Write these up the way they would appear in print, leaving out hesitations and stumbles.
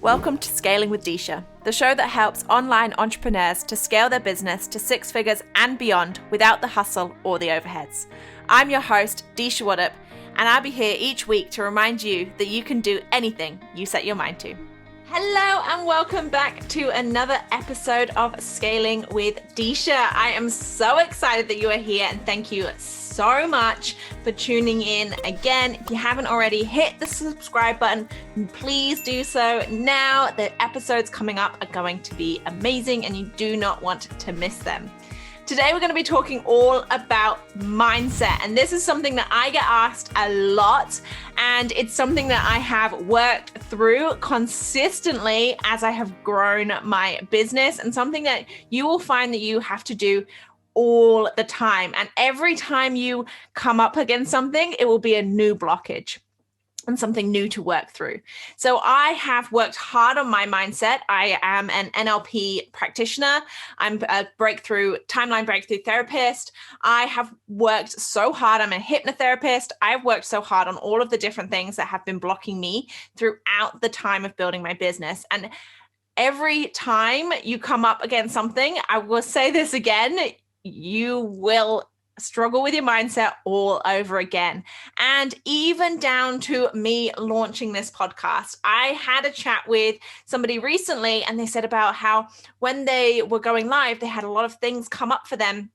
Welcome to Scaling with Disha, the show that helps online entrepreneurs to scale their business to six figures and beyond without the hustle or the overheads. I'm your host, Disha Waddup, and I'll be here each week to remind you that you can do anything you set your mind to. Hello and welcome back to another episode of Scaling with Disha. I am so excited that you are here and thank you so much for tuning in again. If you haven't already, hit the subscribe button. Please do so now. The episodes coming up are going to be amazing and you do not want to miss them. Today, we're going to be talking all about mindset. And this is something that I get asked a lot. And it's something that I have worked through consistently as I have grown my business, and something that you will find that you have to do all the time. And every time you come up against something, it will be a new blockage and something new to work through. So I have worked hard on my mindset. I am an NLP practitioner. I'm a timeline breakthrough therapist. I have worked so hard. I'm a hypnotherapist. I've worked so hard on all of the different things that have been blocking me throughout the time of building my business. And every time you come up against something, I will say this again, you will struggle with your mindset all over again. And even down to me launching this podcast, I had a chat with somebody recently and they said about how when they were going live, they had a lot of things come up for them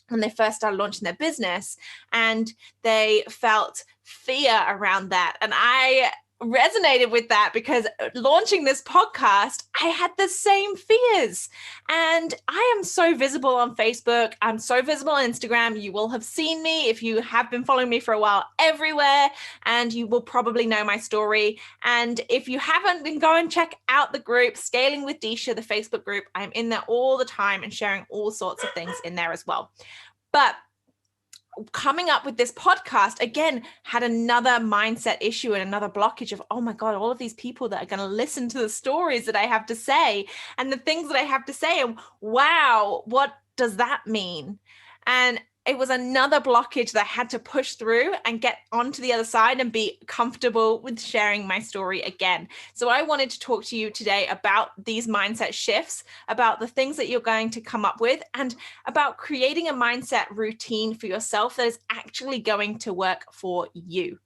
when they first started launching their business, and they felt fear around that. And I resonated with that because launching this podcast, I had the same fears. And I am so visible on Facebook. I'm so visible on Instagram. You will have seen me if you have been following me for a while everywhere, and you will probably know my story. And if you haven't, then go and check out the group, Scaling with Disha, the Facebook group. I'm in there all the time and sharing all sorts of things in there as well. But coming up with this podcast, again, had another mindset issue and another blockage of, oh my God, all of these people that are going to listen to the stories that I have to say and the things that I have to say. And wow, what does that mean? And it was another blockage that I had to push through and get onto the other side and be comfortable with sharing my story again. So I wanted to talk to you today about these mindset shifts, about the things that you're going to come up with, and about creating a mindset routine for yourself that is actually going to work for you.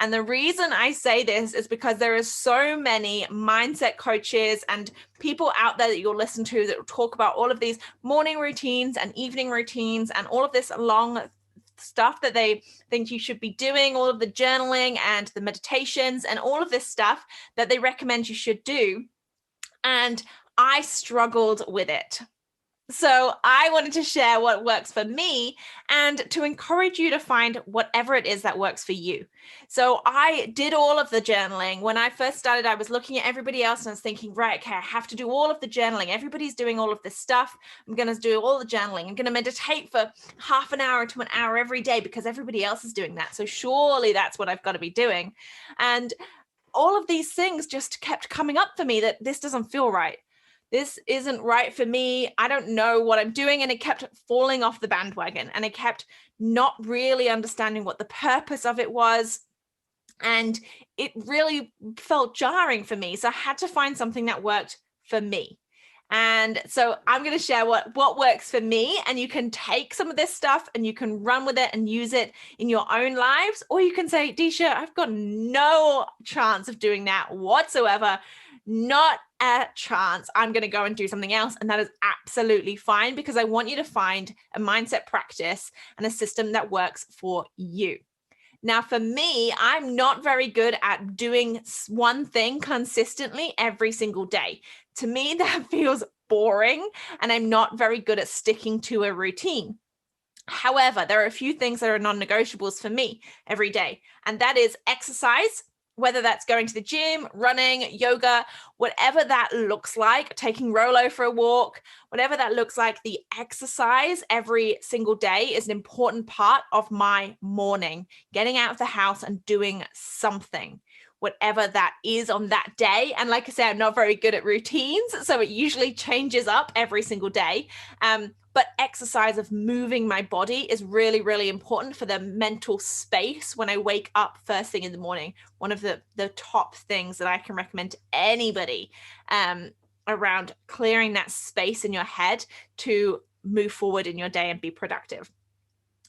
And the reason I say this is because there are so many mindset coaches and people out there that you'll listen to that will talk about all of these morning routines and evening routines and all of this long stuff that they think you should be doing, all of the journaling and the meditations and all of this stuff that they recommend you should do. And I struggled with it. So I wanted to share what works for me and to encourage you to find whatever it is that works for you. So I did all of the journaling. When I first started, I was looking at everybody else and I was thinking, right, okay, I have to do all of the journaling. Everybody's doing all of this stuff. I'm going to do all the journaling. I'm going to meditate for half an hour to an hour every day because everybody else is doing that. So surely that's what I've got to be doing. And all of these things just kept coming up for me that this doesn't feel right. This isn't right for me. I don't know what I'm doing. And it kept falling off the bandwagon and I kept not really understanding what the purpose of it was. And it really felt jarring for me. So I had to find something that worked for me. And so I'm going to share what works for me, and you can take some of this stuff and you can run with it and use it in your own lives. Or you can say, Disha, I've got no chance of doing that whatsoever. Not a chance. I'm going to go and do something else. And that is absolutely fine because I want you to find a mindset practice and a system that works for you. Now, for me, I'm not very good at doing one thing consistently every single day. To me, that feels boring, and I'm not very good at sticking to a routine. However, there are a few things that are non-negotiables for me every day, and that is exercise. Whether that's going to the gym, running, yoga, whatever that looks like, taking Rolo for a walk, whatever that looks like, the exercise every single day is an important part of my morning, getting out of the house and doing something, whatever that is on that day. And like I said, I'm not very good at routines, so it usually changes up every single day. But exercise of moving my body is really, really important for the mental space when I wake up first thing in the morning. One of the top things that I can recommend to anybody around clearing that space in your head to move forward in your day and be productive.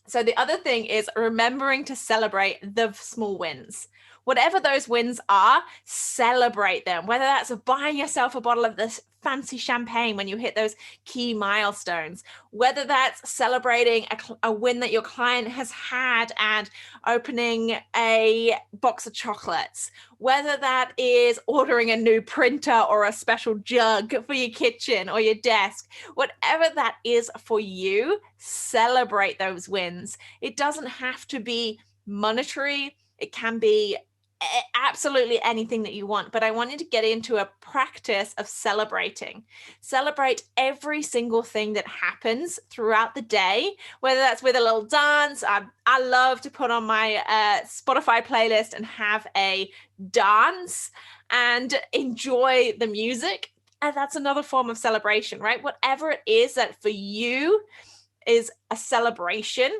So the other thing is remembering to celebrate the small wins. Whatever those wins are, celebrate them. Whether that's buying yourself a bottle of this fancy champagne when you hit those key milestones, whether that's celebrating a win that your client has had and opening a box of chocolates, whether that is ordering a new printer or a special jug for your kitchen or your desk, whatever that is for you, celebrate those wins. It doesn't have to be monetary. It can be absolutely anything that you want, but I want you to get into a practice of celebrating. Celebrate every single thing that happens throughout the day, whether that's with a little dance. I love to put on my Spotify playlist and have a dance and enjoy the music. And that's another form of celebration, right? Whatever it is that for you is a celebration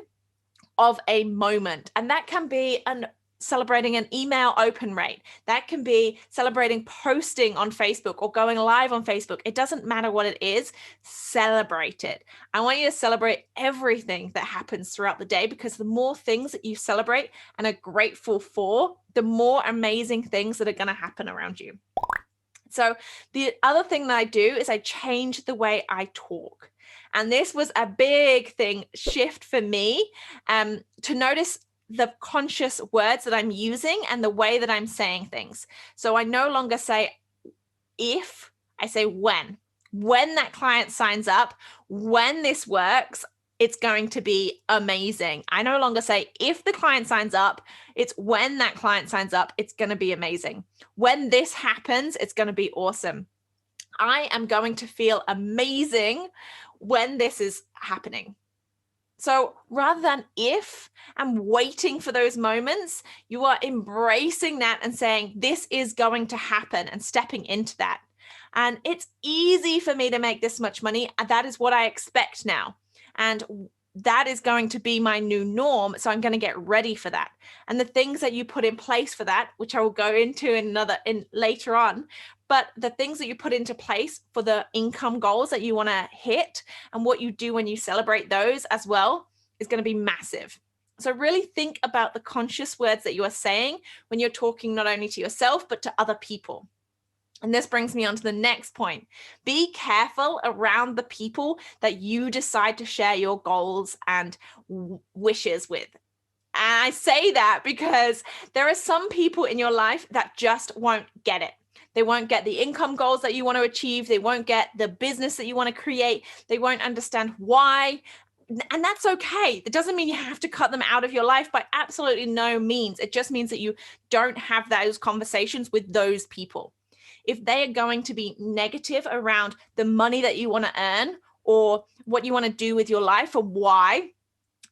of a moment. And that can be celebrating an email open rate. That can be celebrating posting on Facebook or going live on Facebook. It doesn't matter what it is, celebrate it. I want you to celebrate everything that happens throughout the day, because the more things that you celebrate and are grateful for, the more amazing things that are going to happen around you. So the other thing that I do is I change the way I talk. And this was a big shift for me, to notice the conscious words that I'm using and the way that I'm saying things. So I no longer say if, I say when. When that client signs up, when this works, it's going to be amazing. I no longer say if the client signs up, it's when that client signs up, it's going to be amazing. When this happens, it's going to be awesome. I am going to feel amazing when this is happening. So rather than if I'm waiting for those moments, you are embracing that and saying, this is going to happen, and stepping into that. And it's easy for me to make this much money. That is what I expect now. And that is going to be my new norm. So I'm going to get ready for that. And the things that you put in place for that, which I will go into later on, but the things that you put into place for the income goals that you want to hit and what you do when you celebrate those as well is going to be massive. So really think about the conscious words that you are saying when you're talking not only to yourself, but to other people. And this brings me on to the next point. Be careful around the people that you decide to share your goals and wishes with. And I say that because there are some people in your life that just won't get it. They won't get the income goals that you want to achieve. They won't get the business that you want to create. They won't understand why. And that's okay. It doesn't mean you have to cut them out of your life, by absolutely no means. It just means that you don't have those conversations with those people. If they are going to be negative around the money that you want to earn or what you want to do with your life or why,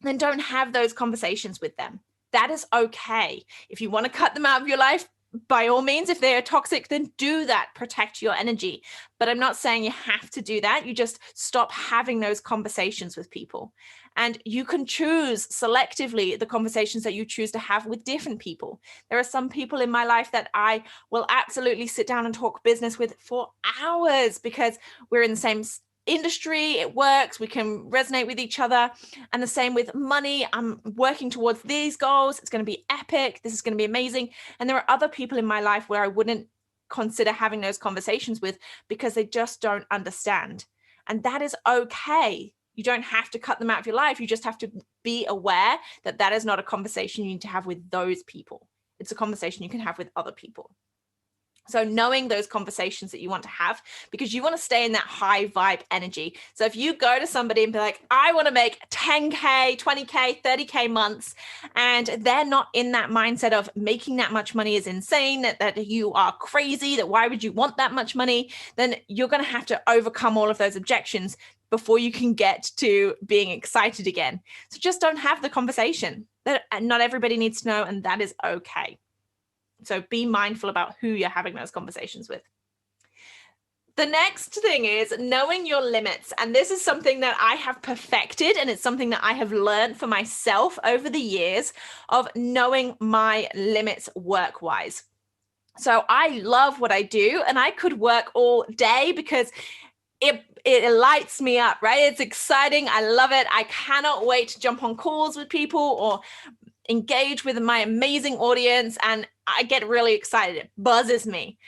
then don't have those conversations with them. That is okay. If you want to cut them out of your life, by all means, if they are toxic, then do that. Protect your energy. But I'm not saying you have to do that. You just stop having those conversations with people. And you can choose selectively the conversations that you choose to have with different people. There are some people in my life that I will absolutely sit down and talk business with for hours because we're in the same industry, it works, we can resonate with each other. And the same with money. I'm working towards these goals. It's going to be epic. This is going to be amazing. And there are other people in my life where I wouldn't consider having those conversations with because they just don't understand. And that is okay. You don't have to cut them out of your life. You just have to be aware that that is not a conversation you need to have with those people. It's a conversation you can have with other people. So knowing those conversations that you want to have, because you want to stay in that high vibe energy. So if you go to somebody and be like, I want to make 10K, 20K, 30K months, and they're not in that mindset of making that much money is insane, that you are crazy, that why would you want that much money? Then you're going to have to overcome all of those objections before you can get to being excited again. So just don't have the conversation. That not everybody needs to know, and that is okay. So be mindful about who you're having those conversations with. The next thing is knowing your limits. And this is something that I have perfected, and it's something that I have learned for myself over the years of knowing my limits work-wise. So I love what I do, and I could work all day because it lights me up, right? It's exciting. I love it. I cannot wait to jump on calls with people or engage with my amazing audience, and I get really excited. It buzzes me.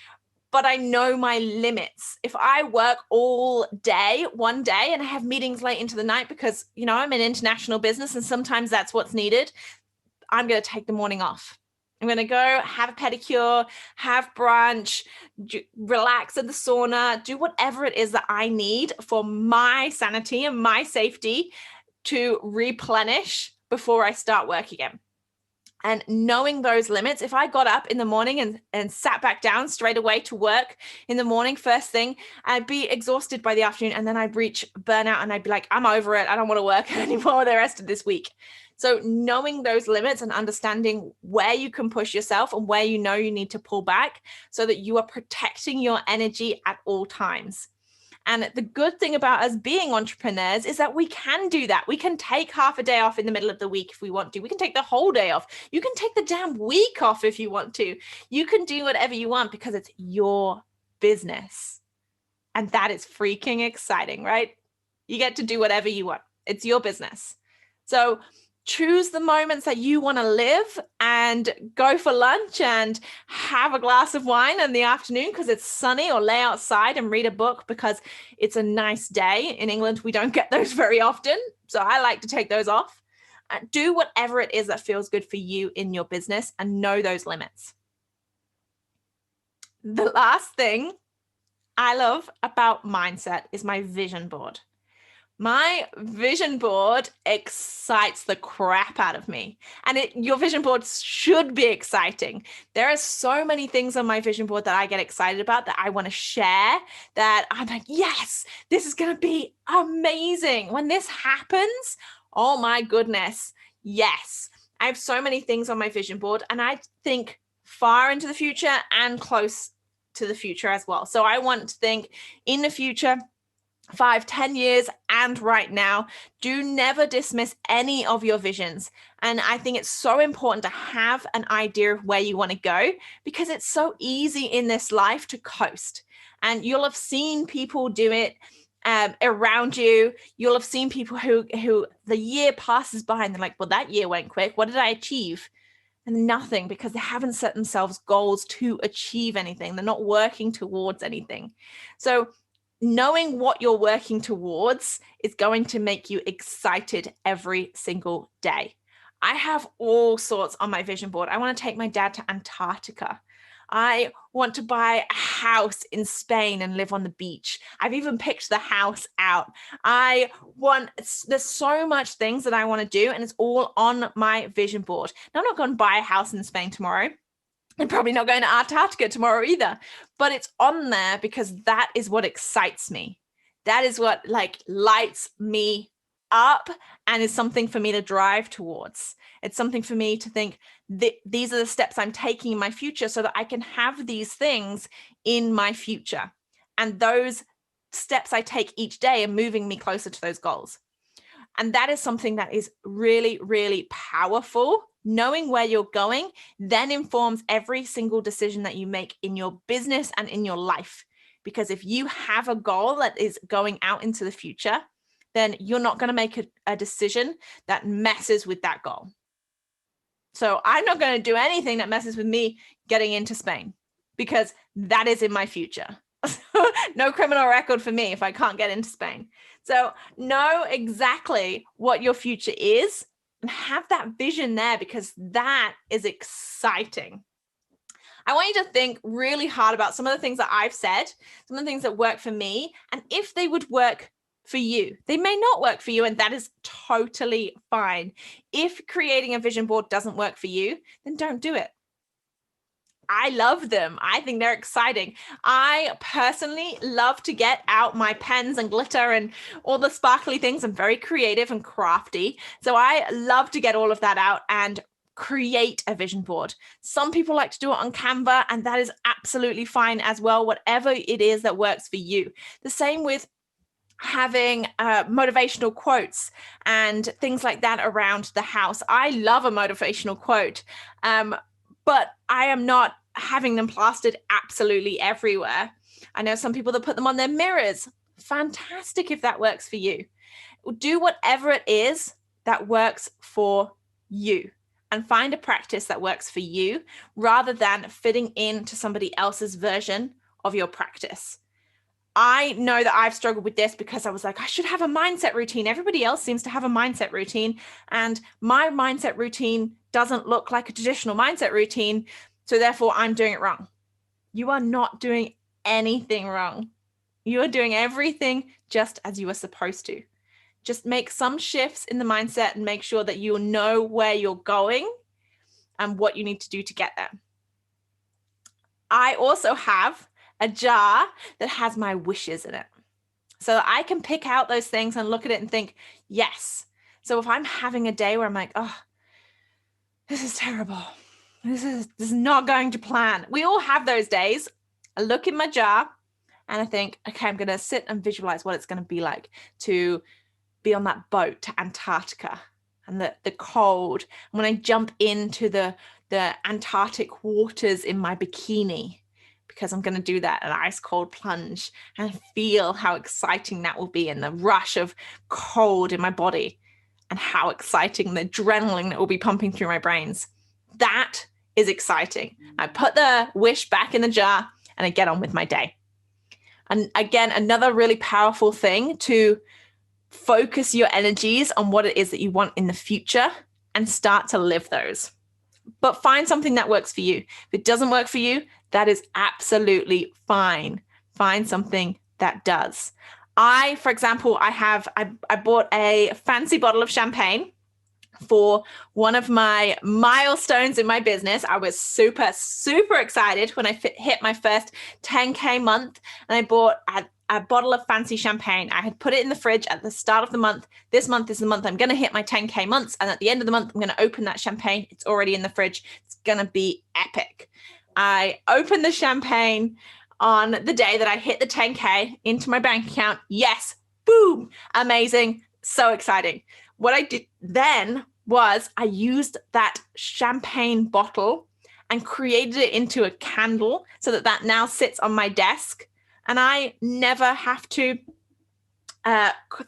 But I know my limits. If I work all day, one day, and I have meetings late into the night because, I'm in international business and sometimes that's what's needed, I'm going to take the morning off. I'm going to go have a pedicure, have brunch, relax in the sauna, do whatever it is that I need for my sanity and my safety to replenish before I start work again. And knowing those limits, if I got up in the morning and sat back down straight away to work in the morning, first thing, I'd be exhausted by the afternoon, and then I'd reach burnout and I'd be like, I'm over it. I don't want to work anymore the rest of this week. So knowing those limits and understanding where you can push yourself and where you need to pull back so that you are protecting your energy at all times. And the good thing about us being entrepreneurs is that we can do that. We can take half a day off in the middle of the week if we want to. We can take the whole day off. You can take the damn week off if you want to. You can do whatever you want because it's your business. And that is freaking exciting, right? You get to do whatever you want. It's your business. So choose the moments that you want to live and go for lunch and have a glass of wine in the afternoon because it's sunny, or lay outside and read a book because it's a nice day. In England, we don't get those very often. So I like to take those off. Do whatever it is that feels good for you in your business and know those limits. The last thing I love about mindset is my vision board. My vision board excites the crap out of me. And your vision board should be exciting. There are so many things on my vision board that I get excited about, that I want to share, that I'm like, yes, this is going to be amazing. When this happens, oh my goodness, yes. I have so many things on my vision board, and I think far into the future and close to the future as well. So I want to think in the future, 5, 10 years, and right now. Do never dismiss any of your visions. And I think it's so important to have an idea of where you want to go, because it's so easy in this life to coast. And you'll have seen people do it around you. You'll have seen people who the year passes by and they're like, well, that year went quick. What did I achieve? And nothing, because they haven't set themselves goals to achieve anything. They're not working towards anything. So knowing what you're working towards is going to make you excited every single day. I have all sorts on my vision board. I want to take my dad to Antarctica. I want to buy a house in Spain and live on the beach. I've even picked the house out. There's so much things that I want to do, and it's all on my vision board. Now, I'm not going to buy a house in Spain tomorrow. I'm probably not going to Antarctica tomorrow either, but it's on there because that is what excites me. That is what lights me up and is something for me to drive towards. It's something for me to think these are the steps I'm taking in my future so that I can have these things in my future. And those steps I take each day are moving me closer to those goals. And that is something that is really, really powerful. Knowing where you're going then informs every single decision that you make in your business and in your life. Because if you have a goal that is going out into the future, then you're not going to make a decision that messes with that goal. So I'm not going to do anything that messes with me getting into Spain, because that is in my future. No criminal record for me if I can't get into Spain. So know exactly what your future is and have that vision there, because that is exciting. I want you to think really hard about some of the things that I've said, some of the things that work for me, and if they would work for you. They may not work for you, and that is totally fine. If creating a vision board doesn't work for you, then don't do it. I love them. I think they're exciting. I personally love to get out my pens and glitter and all the sparkly things. I'm very creative and crafty. So I love to get all of that out and create a vision board. Some people like to do it on Canva, and that is absolutely fine as well, whatever it is that works for you. The same with having motivational quotes and things like that around the house. I love a motivational quote, but I am not having them plastered absolutely everywhere. I know some people that put them on their mirrors. Fantastic if that works for you. Do whatever it is that works for you, and find a practice that works for you rather than fitting into somebody else's version of your practice. I know that I've struggled with this because I was like, I should have a mindset routine. Everybody else seems to have a mindset routine, and my mindset routine doesn't look like a traditional mindset routine. So therefore I'm doing it wrong. You are not doing anything wrong. You are doing everything just as you are supposed to. Just make some shifts in the mindset and make sure that you know where you're going and what you need to do to get there. I also have a jar that has my wishes in it. So I can pick out those things and look at it and think, yes. So if I'm having a day where I'm like, oh, this is terrible. This is not going to plan. We all have those days. I look in my jar and I think, okay, I'm going to sit and visualize what it's going to be like to be on that boat to Antarctica and the cold. And when I jump into the Antarctic waters in my bikini, because I'm going to do that, an ice cold plunge, and feel how exciting that will be, and the rush of cold in my body, and how exciting the adrenaline that will be pumping through my brains. That is exciting. I put the wish back in the jar and I get on with my day. And again, another really powerful thing to focus your energies on what it is that you want in the future and start to live those. But find something that works for you. If it doesn't work for you, that is absolutely fine. Find something that does. For example, I bought a fancy bottle of champagne for one of my milestones in my business. I was super, super excited when I hit my first 10K month, and I bought a bottle of fancy champagne. I had put it in the fridge at the start of the month. This month is the month I'm going to hit my 10K months. And at the end of the month, I'm going to open that champagne. It's already in the fridge. It's going to be epic. I opened the champagne on the day that I hit the 10K into my bank account. Yes. Boom. Amazing. So exciting. What I did then was I used that champagne bottle and created it into a candle so that now sits on my desk. And I never have to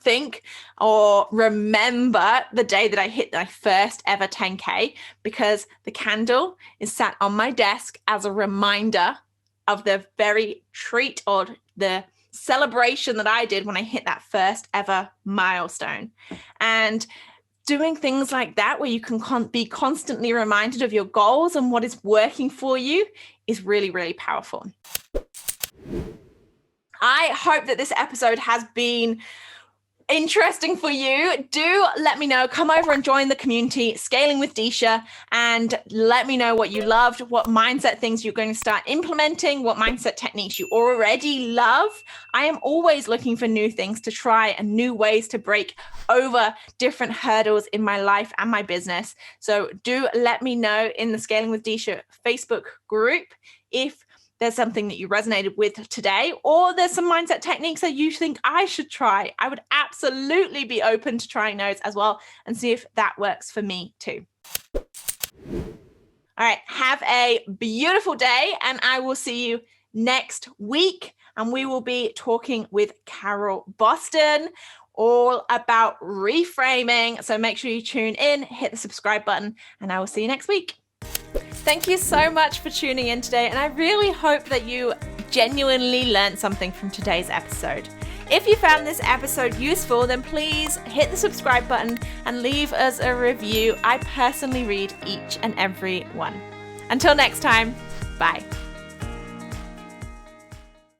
think or remember the day that I hit my first ever 10K, because the candle is sat on my desk as a reminder of the very treat or the celebration that I did when I hit that first ever milestone. And doing things like that, where you can be constantly reminded of your goals and what is working for you, is really, really powerful. I hope that this episode has been interesting for you. Do let me know. Come over and join the community, Scaling with Disha, and let me know what you loved, what mindset things you're going to start implementing, what mindset techniques you already love. I am always looking for new things to try and new ways to break over different hurdles in my life and my business. So do let me know in the Scaling with Disha Facebook group if there's something that you resonated with today, or there's some mindset techniques that you think I should try. I would absolutely be open to trying those as well and see if that works for me too. All right, have a beautiful day, and I will see you next week. And we will be talking with Carol Boston all about reframing. So make sure you tune in, hit the subscribe button, and I will see you next week. Thank you so much for tuning in today, and I really hope that you genuinely learned something from today's episode. If you found this episode useful, then please hit the subscribe button and leave us a review. I personally read each and every one. Until next time, bye.